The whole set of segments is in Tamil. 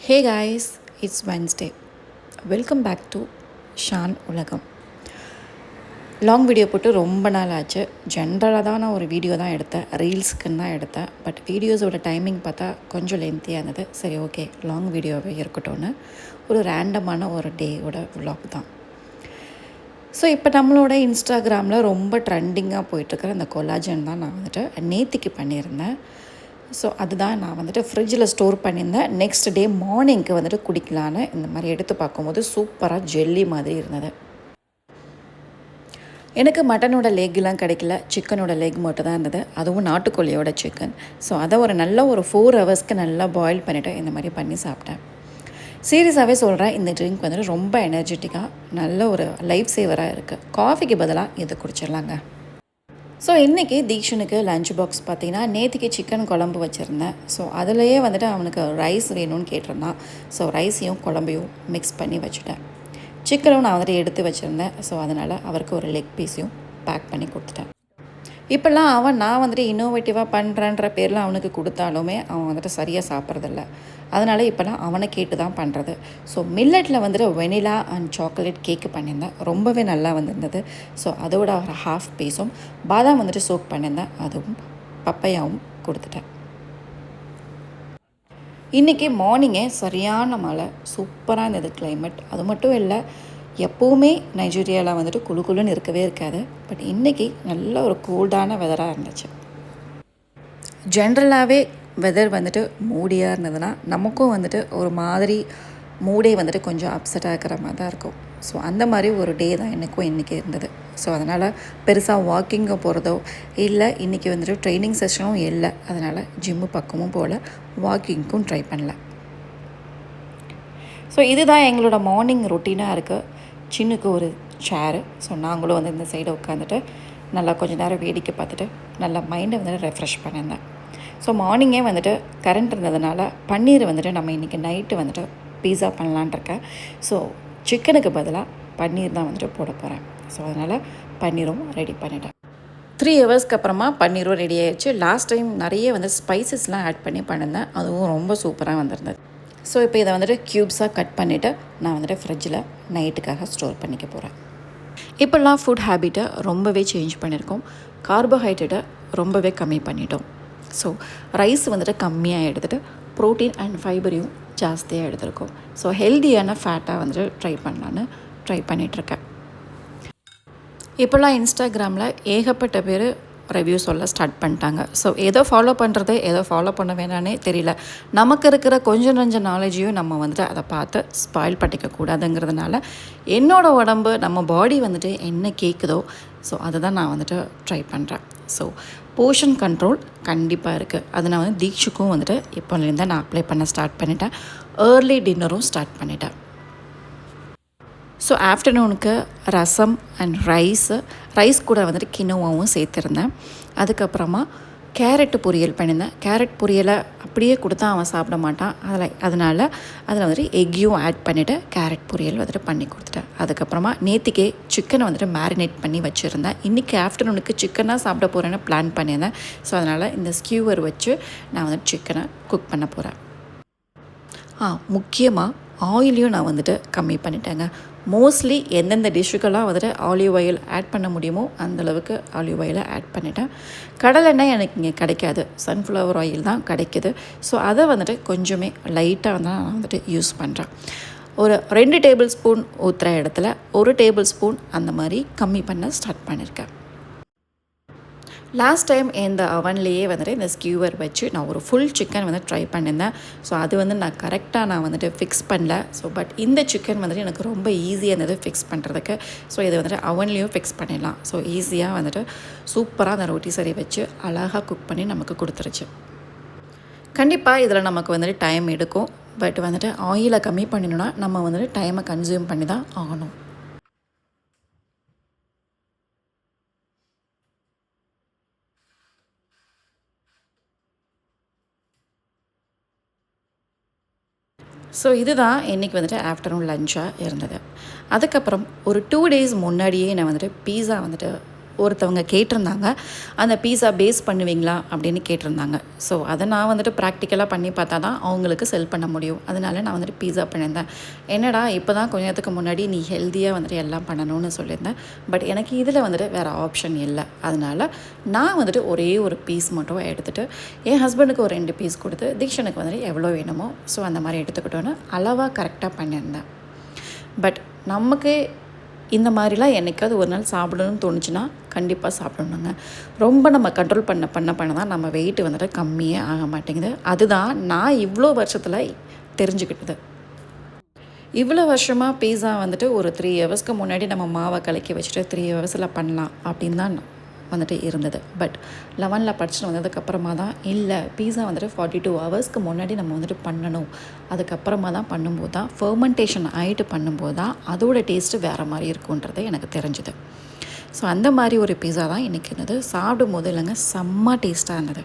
Hey guys, it's Wednesday. Welcome back to Shaan உலகம். லாங் வீடியோ போட்டு ரொம்ப நாள் ஆச்சு. ஜென்ரலாக தான் நான் ஒரு வீடியோ தான் எடுத்தேன், ரீல்ஸுக்குன்னு தான் எடுத்தேன். பட் வீடியோஸோட டைமிங் பார்த்தா கொஞ்சம் லென்த்தியாக இருந்தது. சரி, ஓகே, லாங் வீடியோவே இருக்கட்டும்னு ஒரு ரேண்டமான ஒரு டேயோட விலாக் தான். ஸோ இப்போ நம்மளோட இன்ஸ்டாகிராமில் ரொம்ப ட்ரெண்டிங்காக போயிட்டுருக்கிற அந்த கொலாஜன் தான் நான் வந்துட்டு நேத்திக்கு பண்ணியிருந்தேன். ஸோ அதுதான் நான் வந்துட்டு ஃப்ரிட்ஜில் ஸ்டோர் பண்ணியிருந்தேன். நெக்ஸ்ட் டே மார்னிங்க்கு வந்துட்டு குடிக்கலான்னு இந்த மாதிரி எடுத்து பார்க்கும்போது சூப்பராக ஜெல்லி மாதிரி இருந்தது. எனக்கு மட்டனோட லெக்லாம் கிடைக்கல, சிக்கனோட லெக் மட்டும் தான் இருந்தது, அதுவும் நாட்டுக்கோழியோட சிக்கன். ஸோ அதை ஒரு நல்ல ஒரு 4 ஹவர்ஸ்க்கு நல்லா பாயில் பண்ணிவிட்டு இந்த மாதிரி பண்ணி சாப்பிட்டேன். சீரியஸாகவே சொல்கிறேன், இந்த ட்ரிங்க் வந்துட்டு ரொம்ப எனர்ஜெட்டிக்காக நல்ல ஒரு லைஃப் சேவராக இருக்குது. காஃபிக்கு பதிலாக இதை குடிச்சிடலாங்க. ஸோ இன்றைக்கி தீக்ஷனுக்கு லஞ்ச் பாக்ஸ் பார்த்திங்கன்னா, நேற்றுக்கு சிக்கன் குழம்பு வச்சுருந்தேன். ஸோ அதிலையே வந்துட்டு அவனுக்கு ரைஸ் வேணும்னு கேட்டிருந்தான். ஸோ ரைஸையும் குழம்பையும் மிக்ஸ் பண்ணி வச்சுட்டேன். சிக்கனும் நான் வந்துட்டு எடுத்து வச்சுருந்தேன். ஸோ அதனால் அவருக்கு ஒரு லெக் பீஸையும் பேக் பண்ணி கொடுத்துட்டேன். இப்போல்லாம் நான் வந்துட்டு இன்னோவேட்டிவாக பண்ணுறேன்ற பேரில் அவனுக்கு கொடுத்தாலுமே அவன் வந்துட்டு சரியாக சாப்பிட்றதில்ல. அதனால் இப்போலாம் அவனை கேட்டு தான் பண்ணுறது. ஸோ மில்லட்டில் வந்துட்டு வெனிலா அண்ட் சாக்லேட் கேக்கு பண்ணியிருந்தேன், ரொம்பவே நல்லா வந்திருந்தது. ஸோ அதோட ஒரு ஹாஃப் பீஸும் பாதாம் வந்துட்டு சோக் பண்ணியிருந்தேன், அதுவும் பப்பையாவும் கொடுத்துட்டேன். இன்றைக்கி மார்னிங்கே சரியான மழை, சூப்பராக இருந்தது கிளைமேட். அது மட்டும் இல்லை, எப்போவுமே நைஜீரியாவில் வந்துட்டு குளுன்னு இருக்கவே இருக்காது. பட் இன்றைக்கி நல்ல ஒரு கூல்டான வெதராக இருந்துச்சு. ஜென்ரலாகவே வெதர் வந்துட்டு மூடியாக இருந்ததுன்னா நமக்கும் வந்துட்டு ஒரு மாதிரி மூடே வந்துட்டு கொஞ்சம் அப்செட்டாக இருக்கிற மாதிரி தான் இருக்கும். ஸோ அந்த மாதிரி ஒரு டே தான் எனக்கும் இன்றைக்கி இருந்தது. ஸோ அதனால் பெருசாக வாக்கிங்கோ போகிறதோ இல்லை, இன்றைக்கி வந்துட்டு ட்ரைனிங் செஷனும் இல்லை, அதனால் ஜிம்மு பக்கமும் போல் வாக்கிங்க்கும் ட்ரை பண்ணல. ஸோ இதுதான் எங்களோட மார்னிங் ரொட்டீனாக இருக்குது. சின்னுக்கு ஒரு சேரு. ஸோ நாங்களும் வந்து இந்த சைடை உட்காந்துட்டு நல்லா கொஞ்சம் நேரம் வேடிக்கை பார்த்துட்டு நல்லா மைண்டை வந்துட்டு ரெஃப்ரெஷ் பண்ணியிருந்தேன். ஸோ மார்னிங்கே வந்துட்டு கரண்ட் இருந்ததுனால பன்னீர் வந்துட்டு நம்ம இன்றைக்கி நைட்டு வந்துட்டு பீஸா பண்ணலான் இருக்கேன். ஸோ சிக்கனுக்கு பதிலாக பன்னீர் தான் வந்துட்டு போட போகிறேன். ஸோ அதனால் பன்னீரும் ரெடி பண்ணிட்டேன். 3 ஹவர்ஸ்க்கு அப்புறமா பன்னீரும் ரெடி ஆகிடுச்சு. லாஸ்ட் டைம் நிறைய வந்து ஸ்பைசஸ்லாம் ஆட் பண்ணி பண்ணியிருந்தேன், அதுவும் ரொம்ப சூப்பராக வந்திருந்தது. ஸோ இப்போ இதை வந்துட்டு க்யூப்ஸாக கட் பண்ணிவிட்டு நான் வந்துட்டு ஃப்ரிட்ஜில் நைட்டுக்காக ஸ்டோர் பண்ணிக்க போகிறேன். இப்போல்லாம் ஃபுட் ஹேபிட்டை ரொம்பவே சேஞ்ச் பண்ணியிருக்கோம். கார்போஹைட்ரேட்டை ரொம்பவே கம்மி பண்ணிட்டோம். ஸோ ரைஸ் வந்துட்டு கம்மியாக எடுத்துகிட்டு ப்ரோட்டீன் அண்ட் ஃபைபரையும் ஜாஸ்தியாக எடுத்துருக்கோம். ஸோ ஹெல்த்தியான ஃபேட்டாக வந்துட்டு ட்ரை பண்ணிகிட்ருக்கேன். இப்போல்லாம் இன்ஸ்டாகிராமில் ஏகப்பட்ட பேர் ரிவ்யூ சொல்ல ஸ்டார்ட் பண்ணிட்டாங்க. ஸோ எதோ ஃபாலோ பண்ணுறது, எதோ ஃபாலோ பண்ண வேணானே தெரியல. நமக்கு இருக்கிற கொஞ்சம் கொஞ்சம் நாலேஜையும் நம்ம வந்துட்டு அதை பார்த்து ஸ்பாயில் பண்ணிக்க கூடாதுங்கிறதுனால என்னோடய உடம்பு, நம்ம பாடி வந்துட்டு என்ன கேட்குதோ ஸோ அதை தான் நான் வந்துட்டு ட்ரை பண்ணுறேன். ஸோ போர்ஷன் கண்ட்ரோல் கண்டிப்பாக இருக்குது. அதை நான் வந்து தீக்ஷுக்கும் வந்துட்டு இப்போலேருந்து நான் அப்ளை பண்ண ஸ்டார்ட் பண்ணிட்டேன். ஏர்லி டின்னரும் ஸ்டார்ட் பண்ணிட்டேன். ஸோ ஆஃப்டர்நூனுக்கு ரசம் அண்ட் ரைஸ் கூட வந்துட்டு கினோவாவும் சேர்த்துருந்தேன். அதுக்கப்புறமா கேரட்டு பொரியல் பண்ணியிருந்தேன். கேரட் பொரியலை அப்படியே கொடுத்தா அவன் சாப்பிட மாட்டான். அதனால் அதில் வந்துட்டு எக்கையும் ஆட் பண்ணிவிட்டு கேரட் பொரியல் வந்துட்டு பண்ணி கொடுத்துட்டேன். அதுக்கப்புறமா நேற்றுக்கே சிக்கனை வந்துட்டு மேரினேட் பண்ணி வச்சுருந்தேன். இன்றைக்கி ஆஃப்டர்நூனுக்கு சிக்கனாக சாப்பிட போகிறேன்னு பிளான் பண்ணியிருந்தேன். ஸோ அதனால் இந்த ஸ்கியூவர் வச்சு நான் வந்துட்டு சிக்கனை குக் பண்ண போகிறேன். முக்கியமாக ஆயிலையும் நான் வந்துட்டு கம்மி பண்ணிட்டேங்க. மோஸ்ட்லி எந்தெந்த டிஷ்ஷுக்கெல்லாம் வந்துட்டு ஆலிவ் ஆயில் ஆட் பண்ண முடியுமோ அந்தளவுக்கு ஆலிவ் ஆயிலை ஆட் பண்ணிட்டேன். கடலெண்ணெய் எனக்கு இங்கே கிடைக்காது, சன்ஃப்ளவர் ஆயில் தான் கிடைக்கிது. ஸோ அதை வந்துட்டு கொஞ்சமே லைட்டாக வந்து நான் வந்துட்டு யூஸ் பண்ணுறேன். ஒரு 2 டேபிள் ஸ்பூன் ஊற்றுற இடத்துல 1 டேபிள் ஸ்பூன் அந்த மாதிரி கம்மி பண்ண ஸ்டார்ட் பண்ணியிருக்கேன். லாஸ்ட் டைம் இந்த அவன்லேயே வந்துட்டு இந்த ஸ்கியூவர் வச்சு நான் ஒரு ஃபுல் சிக்கன் வந்து ட்ரை பண்ணியிருந்தேன். ஸோ அது வந்து நான் வந்துட்டு ஃபிக்ஸ் பண்ணல. ஸோ பட் இந்த சிக்கன் வந்துட்டு எனக்கு ரொம்ப ஈஸியாக இருந்தது ஃபிக்ஸ் பண்ணுறதுக்கு. ஸோ இதை வந்துட்டு அவன்லேயும் ஃபிக்ஸ் பண்ணிடலாம். ஸோ ஈஸியாக வந்துட்டு சூப்பராக அந்த ரொட்டி சரி வச்சு அழகாக குக் பண்ணி நமக்கு கொடுத்துருச்சு. கண்டிப்பாக இதில் நமக்கு வந்துட்டு டைம் எடுக்கும். பட் வந்துட்டு ஆயிலை கம்மி பண்ணணுன்னா நம்ம வந்துட்டு டைமை கன்சியூம் பண்ணி தான் ஆகணும். ஸோ இதுதான் இன்றைக்கி வந்துட்டு ஆஃப்டர்நூன் லஞ்சாக இருந்தது. அதுக்கப்புறம் ஒரு 2 டேஸ் முன்னாடியே நான் வந்துட்டு பீஸா வந்துட்டு ஒருத்தவங்க கேட்டிருந்தாங்க, அந்த பீஸா பேஸ் பண்ணுவீங்களா அப்படின்னு கேட்டிருந்தாங்க. ஸோ அதை நான் வந்துட்டு ப்ராக்டிக்கலாக பண்ணி பார்த்தா தான் அவங்களுக்கு செல் பண்ண முடியும். அதனால நான் வந்துட்டு பீஸா பண்ணியிருந்தேன். என்னடா இப்போ தான் கொஞ்ச நேரத்துக்கு முன்னாடி நீ ஹெல்த்தியாக வந்துட்டு எல்லாம் பண்ணணும்னு சொல்லியிருந்தேன். பட் எனக்கு இதில் வந்துட்டு வேறு ஆப்ஷன் இல்லை. அதனால் நான் வந்துட்டு ஒரே ஒரு பீஸ் மட்டும் எடுத்துகிட்டு என் ஹஸ்பண்டுக்கு ஒரு 2 பீஸ் கொடுத்து தீக்ஷனுக்கு வந்துட்டு எவ்வளோ வேணுமோ ஸோ அந்த மாதிரி எடுத்துக்கிட்டோன்னு அளவாக கரெக்டாக பண்ணியிருந்தேன். பட் நமக்கு இந்த மாதிரிலாம் என்றைக்காவது ஒரு நாள் சாப்பிடணும்னு தோணுச்சுன்னா கண்டிப்பாக சாப்பிடணுங்க. ரொம்ப நம்ம கண்ட்ரோல் பண்ண தான் நம்ம வெயிட் வந்துட்டு கம்மியே ஆக மாட்டேங்குது. அதுதான் நான் இவ்வளோ வருஷத்தில் தெரிஞ்சுக்கிட்டது. இவ்வளோ வருஷமாக பீஸா வந்துட்டு ஒரு 3 ஹவர்ஸ்க்கு முன்னாடி நம்ம மாவை கலக்கி வச்சுட்டு 3 ஹவர்ஸில் பண்ணலாம் அப்படின்னு தான் வந்துட்டு இருந்தது. பட் 11ல் படிச்சுட்டு வந்ததுக்கப்புறமா தான் இல்லை, பீஸா வந்துட்டு 42 ஹவர்ஸ்க்கு முன்னாடி நம்ம வந்துட்டு பண்ணணும். அதுக்கப்புறமா தான் பண்ணும்போது தான் ஃபெர்மெண்டேஷன் ஆகிட்டு பண்ணும்போது தான் அதோடய டேஸ்ட்டு வேறு மாதிரி இருக்குன்றது எனக்கு தெரிஞ்சுது. ஸோ அந்த மாதிரி ஒரு பீஸா தான் இன்றைக்கி இருந்தது. சாப்பிடும் போது இல்லைங்க, செம்ம டேஸ்ட்டாக இருந்தது.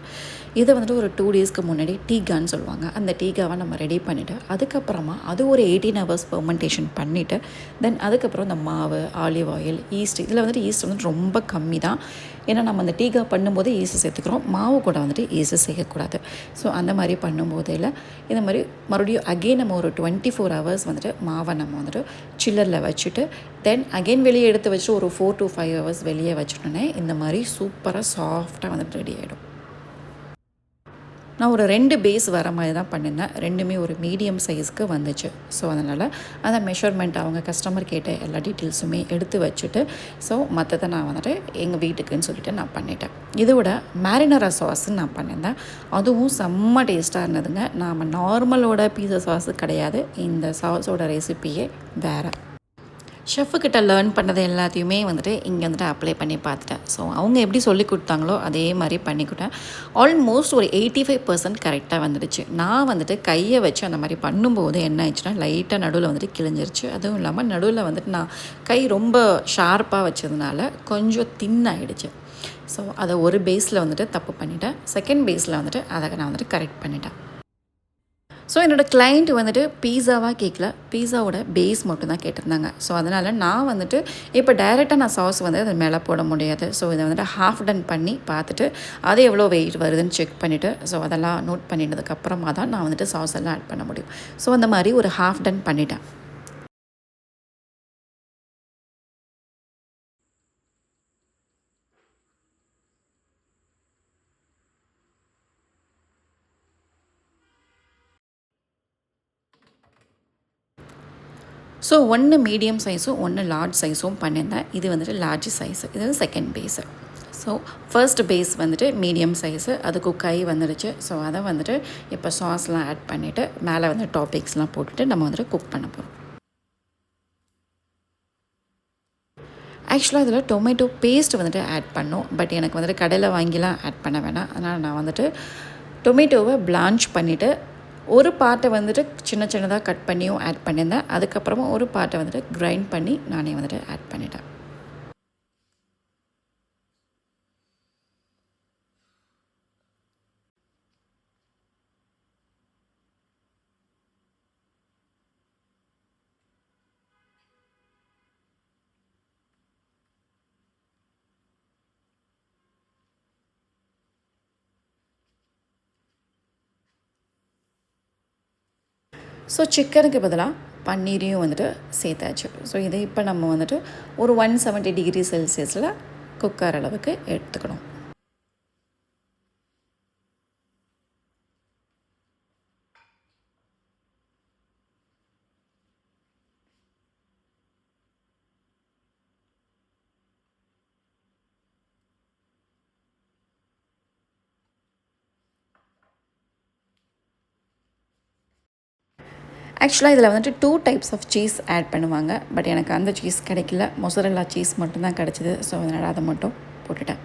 இதை வந்துட்டு ஒரு 2 டேஸ்க்கு முன்னாடி டீகான்னு சொல்லுவாங்க, அந்த டீகாவை நம்ம ரெடி பண்ணிவிட்டு அதுக்கப்புறமா அது ஒரு 18 ஹவர்ஸ் ஃபெர்மெண்டேஷன் பண்ணிவிட்டு தென் அதுக்கப்புறம் இந்த மாவு, ஆலிவ் ஆயில், ஈஸ்ட், இதில் வந்துட்டு ஈஸ்ட் வந்துட்டு ரொம்ப கம்மி தான். ஏன்னா நம்ம அந்த டீகா பண்ணும்போது ஈஸ்ட் சேர்த்துக்கிறோம், மாவு கூட வந்துட்டு ஈஸ்ட் சேர்க்கக்கூடாது. ஸோ அந்த மாதிரி பண்ணும்போதில் இந்த மாதிரி மறுபடியும் அகெயின் நம்ம ஒரு 24 ஹவர்ஸ் வந்துட்டு மாவை நம்ம வந்துட்டு சில்லரில் வச்சுட்டு தென் அகெயின் வெளியே எடுத்து வச்சு ஒரு 4 to 5 ஹவர்ஸ் வெளியே வச்சுட்டோன்னே இந்த மாதிரி சூப்பராக சாஃப்டாக வந்துட்டு ரெடி ஆகிடும். நான் ஒரு 2 பேஸ் வர மாதிரி தான் பண்ணியிருந்தேன். 2மே ஒரு மீடியம் சைஸ்க்கு வந்துச்சு. ஸோ அதனால் அந்த மெஷர்மெண்ட் அவங்க கஸ்டமர் கேட்ட எல்லா டீட்டெயில்ஸுமே எடுத்து வச்சுட்டு ஸோ மற்றதை நான் வந்துட்டு எங்கள் வீட்டுக்குன்னு சொல்லிவிட்டு நான் பண்ணிட்டேன். இதோட மேரினரா சாஸ்ன்னு நான் பண்ணியிருந்தேன். அதுவும் செம்ம டேஸ்ட்டாக இருந்ததுங்க. நாம் நார்மலோட பீஸா சாஸு கிடையாது, இந்த சாஸோட ரெசிப்பியே வேறு. ஷெஃப்புக்கிட்ட லேர்ன் பண்ணது எல்லாத்தையுமே வந்துட்டு இங்கே வந்துட்டு அப்ளை பண்ணி பார்த்துட்டேன். ஸோ அவங்க எப்படி சொல்லி கொடுத்தாங்களோ அதே மாதிரி பண்ணிக்கிட்டேன். ஆல்மோஸ்ட் ஒரு 85% கரெக்டாக வந்துடுச்சு. நான் வந்துட்டு கையை வச்சு அந்த மாதிரி பண்ணும்போது என்ன ஆயிடுச்சுன்னா லைட்டாக நடுவில் வந்துட்டு கிழிஞ்சிருச்சு. அதுவும் இல்லாமல் நடுவில் வந்துட்டு நான் கை ரொம்ப ஷார்ப்பாக வச்சதுனால கொஞ்சம் தின்னாயிடுச்சு. ஸோ அதை ஒரு பேஸில் வந்துட்டு தப்பு பண்ணிட்டேன். செகண்ட் பேஸில் வந்துட்டு அதை நான் வந்துட்டு கரெக்ட் பண்ணிட்டேன். ஸோ என்னோடய கிளைண்ட் வந்துட்டு பீஸாவாக கேட்கல, பீஸாவோட பேஸ் மட்டும் தான் கேட்டிருந்தாங்க. ஸோ அதனால் நான் வந்துட்டு இப்போ டைரெக்டாக நான் சாஸ் வந்து அது மேலே போட முடியாது. ஸோ இதை வந்துட்டு ஹாஃப் டன் பண்ணி பார்த்துட்டு அது எவ்வளோ வெயிட் வருதுன்னு செக் பண்ணிவிட்டு ஸோ அதெல்லாம் நோட் பண்ணிட்டதுக்கப்புறமா தான் நான் வந்துட்டு சாஸ் எல்லாம் ஆட் பண்ண முடியும். ஸோ அந்த மாதிரி ஒரு ஹாஃப் டன் பண்ணிட்டேன். ஸோ ஒன்று மீடியம் சைஸும் ஒன்று லார்ஜ் சைஸும் பண்ணியிருந்தேன். இது வந்துட்டு லார்ஜ் சைஸு, இது second base. So first base வந்துட்டு மீடியம் சைஸு, அது குக் ஆகி வந்துடுச்சு. ஸோ அதை வந்துட்டு இப்போ சாஸ்லாம் ஆட் பண்ணிவிட்டு மேலே வந்து டாப்பிக்ஸ்லாம் போட்டுட்டு நம்ம வந்துட்டு குக் பண்ண போகிறோம். ஆக்சுவலாக இதில் டொமேட்டோ பேஸ்ட் வந்துட்டு ஆட் பண்ணோம். பட் எனக்கு வந்துட்டு கடையில் வாங்கிலாம் ஆட் பண்ண வேணாம். அதனால் நான் வந்துட்டு டொமேட்டோவை பிளான்ச் பண்ணிவிட்டு ஒரு பார்ட்டை வந்துட்டு சின்ன சின்னதாக கட் பண்ணியும் ஆட் பண்ணியிருந்தேன். அதுக்கப்புறமா ஒரு பார்ட்டை வந்துட்டு கிரைண்ட் பண்ணி நானே வந்துட்டு ஆட் பண்ணிட்டேன். ஸோ சிக்கனுக்கு பதிலாக பன்னீரையும் வந்துட்டு சேர்த்தாச்சு. ஸோ இதை இப்போ நம்ம வந்துட்டு ஒரு 170 டிகிரி செல்சியஸில் குக்கர் அளவுக்கு எடுத்துக்கணும். ஆக்சுவலாக இதில் வந்துட்டு 2 டைப்ஸ் ஆஃப் சீஸ் ஆட் பண்ணுவாங்க. பட் எனக்கு அந்த சீஸ் கிடைக்கல, மொசரல்லா சீஸ் மட்டும்தான் கிடச்சிது. ஸோ அதனால் அதை மட்டும் போட்டுட்டேன்.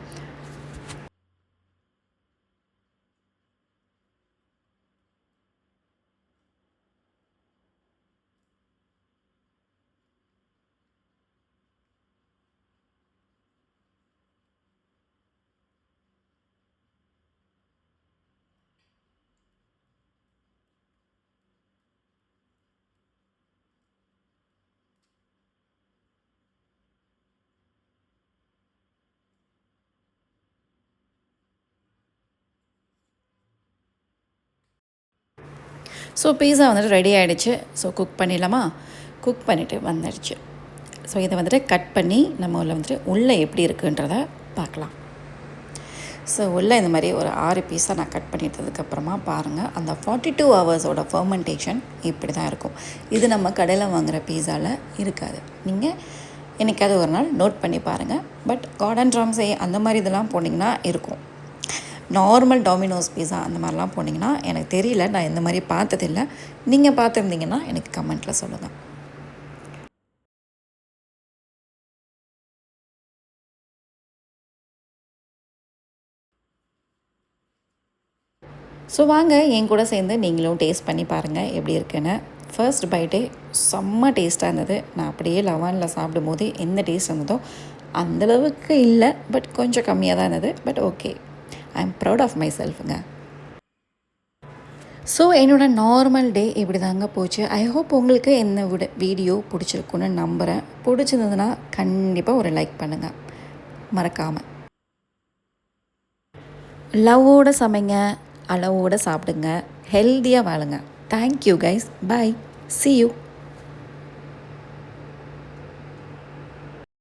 ஸோ பீஸா வந்துட்டு ரெடி ஆகிடுச்சு. ஸோ குக் பண்ணிடலாமா? குக் பண்ணிவிட்டு வந்துடுச்சு. ஸோ இதை வந்துட்டு கட் பண்ணி நம்ம வந்துட்டு உள்ளே எப்படி இருக்குன்றத பார்க்கலாம். ஸோ உள்ளே இந்த மாதிரி ஒரு 6 பீஸாக நான் கட் பண்ணிட்டதுக்கப்புறமா பாருங்கள், அந்த 42 ஹவர்ஸோட ஃபர்மெண்டேஷன் இப்படி தான் இருக்கும். இது நம்ம கடையில் வாங்குகிற பீஸாவில் இருக்காது. நீங்கள் என்னைக்காவது ஒரு நாள் நோட் பண்ணி பாருங்கள். பட் கார்டன் ராம்ஸே அந்த மாதிரி இதெல்லாம் போனீங்கன்னா இருக்கும். நார்மல் டாமினோஸ் பீஸா அந்த மாதிரிலாம் போனீங்கன்னா எனக்கு தெரியல, நான் இந்த மாதிரி பார்த்ததில்லை. நீங்கள் பார்த்துருந்தீங்கன்னா எனக்கு கமெண்ட்டில் சொல்லுங்கள். ஸோ வாங்க என் கூட சேர்ந்து நீங்களும் டேஸ்ட் பண்ணி பாருங்கள் எப்படி இருக்குன்னு. ஃபர்ஸ்ட் பைட்டே செம்ம டேஸ்ட்டாக இருந்தது. நான் அப்படியே லவானில் சாப்பிடும்போது எந்த டேஸ்ட் இருந்ததோ அந்தளவுக்கு இல்லை, பட் கொஞ்சம் கம்மியாக தான் இருந்தது. But okay, I am proud of my செல்ஃபுங்க. ஸோ என்னோடய நார்மல் டே இப்படி தாங்க போச்சு. ஐ ஹோப் உங்களுக்கு என்ன வீடியோ பிடிச்சிருக்குன்னு நம்புகிறேன். பிடிச்சிருந்ததுன்னா கண்டிப்பாக ஒரு லைக் பண்ணுங்கள் மறக்காமல். லவ்வோடு சமைங்க, அளவோடு சாப்பிடுங்க, ஹெல்த்தியாக வாழுங்க. Thank you guys, bye, see you.